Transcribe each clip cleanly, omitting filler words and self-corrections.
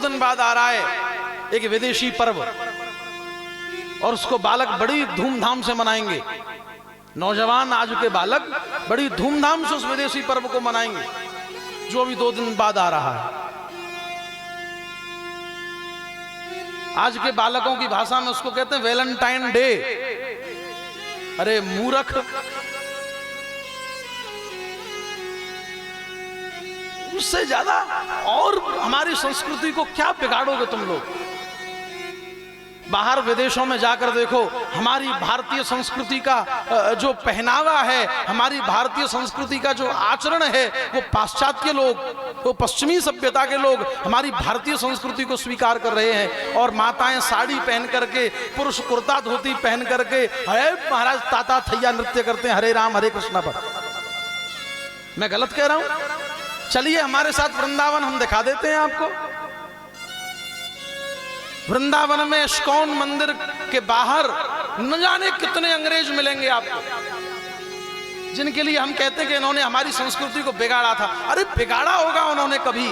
दिन बाद आ रहा है एक विदेशी पर्व, और उसको बालक बड़ी धूमधाम से मनाएंगे। नौजवान आज के बालक बड़ी धूमधाम से उस विदेशी पर्व को मनाएंगे जो अभी 2 दिन बाद आ रहा है। आज के बालकों की भाषा में उसको कहते हैं वैलेंटाइन डे। अरे मूर्ख, उससे ज्यादा और हमारी संस्कृति को क्या बिगाड़ोगे तुम लोग। बाहर विदेशों में जाकर देखो, हमारी भारतीय संस्कृति का जो पहनावा है, हमारी भारतीय संस्कृति का जो आचरण है, वो पाश्चात्य लोग, वो पश्चिमी सभ्यता के लोग हमारी भारतीय संस्कृति को स्वीकार कर रहे हैं। और माताएं साड़ी पहन करके, पुरुष कुर्ता धोती पहन करके अरे महाराज ताता थैया नृत्य करते हैं हरे राम हरे कृष्णा पर। मैं गलत कह रहा हूं? चलिए हमारे साथ वृंदावन हम दिखा देते हैं आपको। वृंदावन में इस्कॉन मंदिर के बाहर न जाने कितने अंग्रेज मिलेंगे आपको, जिनके लिए हम कहते हैं कि इन्होंने हमारी संस्कृति को बिगाड़ा था। अरे बिगाड़ा होगा उन्होंने कभी,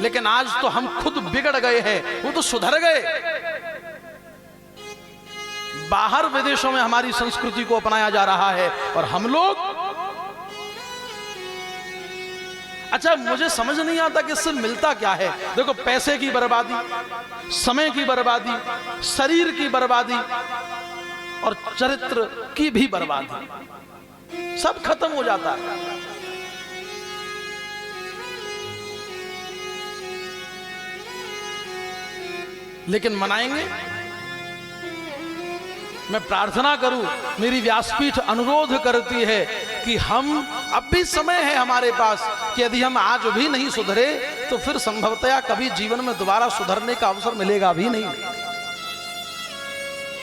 लेकिन आज तो हम खुद बिगड़ गए हैं, वो तो सुधर गए। बाहर विदेशों में हमारी संस्कृति को अपनाया जा रहा है और हम लोग, अच्छा मुझे समझ नहीं आता कि इससे मिलता क्या है। देखो, पैसे की बर्बादी, समय की बर्बादी, शरीर की बर्बादी और चरित्र की भी बर्बादी, सब खत्म हो जाता है। लेकिन मनाएंगे। मैं प्रार्थना करूं, मेरी व्यासपीठ अनुरोध करती है कि हम, अब भी समय है हमारे पास कि यदि हम आज भी नहीं सुधरे तो फिर संभवतया कभी जीवन में दोबारा सुधरने का अवसर मिलेगा भी नहीं।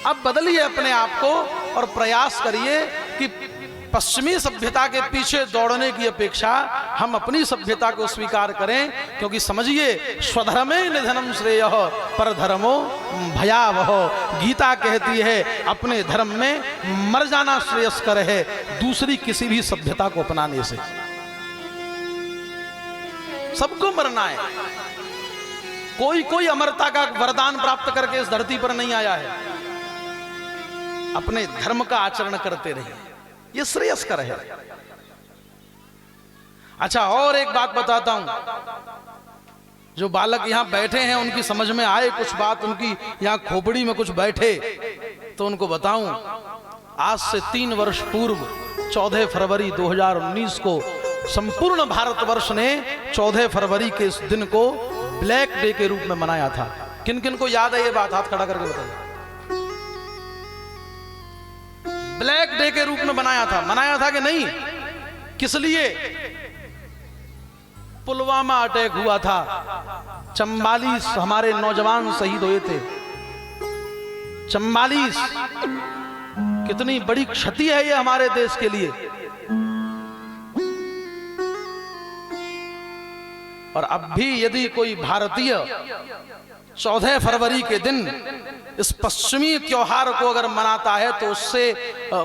अब बदलिए अपने आप को और प्रयास करिए कि पश्चिमी सभ्यता के पीछे दौड़ने की अपेक्षा हम अपनी सभ्यता को स्वीकार करें, क्योंकि समझिए स्वधर्मे निधनम श्रेयः परधर्मो भयावह। गीता कहती है अपने धर्म में मर जाना श्रेयस्कर है दूसरी किसी भी सभ्यता को अपनाने से। सबको मरना है, कोई अमरता का वरदान प्राप्त करके इस धरती पर नहीं आया है। अपने धर्म का आचरण करते रहिए, ये श्रेयस्कर है। अच्छा, और एक बात बताता हूं, जो बालक यहां बैठे हैं उनकी समझ में आए कुछ बात, उनकी यहां खोपड़ी में कुछ बैठे, तो उनको बताऊं। आज से 3 वर्ष पूर्व 14 फरवरी 2019 को संपूर्ण भारतवर्ष ने 14 फरवरी के इस दिन को ब्लैक डे के रूप में मनाया था। किन किन को याद है ये बात? हाथ खड़ा करके बताइए। ब्लैक डे के रूप में मनाया था कि नहीं? किस लिए? पुलवामा अटैक हुआ था, 44 हमारे नौजवान शहीद हुए थे। 44 कितनी बड़ी क्षति है ये हमारे देश के लिए। और अब भी यदि कोई भारतीय 14 फरवरी के दिन इस पश्चिमी त्योहार को अगर मनाता है तो उससे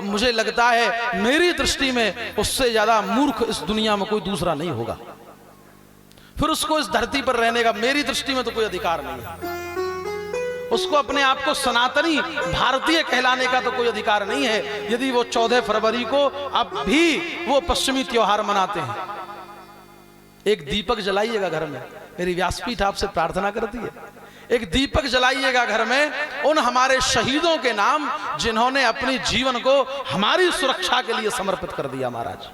मुझे लगता है, मेरी दृष्टि में उससे ज्यादा मूर्ख इस दुनिया में कोई दूसरा नहीं होगा। फिर उसको इस धरती पर रहने का मेरी दृष्टि में तो कोई अधिकार नहीं है। उसको अपने आप को सनातनी भारतीय कहलाने का तो कोई अधिकार नहीं है यदि वो 14 फरवरी को अब भी वो पश्चिमी त्योहार मनाते हैं। एक दीपक जलाइएगा घर में, मेरी व्यासपीठ आपसे प्रार्थना करती है, एक दीपक जलाइएगा घर में उन हमारे शहीदों के नाम जिन्होंने अपने जीवन को हमारी सुरक्षा के लिए समर्पित कर दिया। महाराज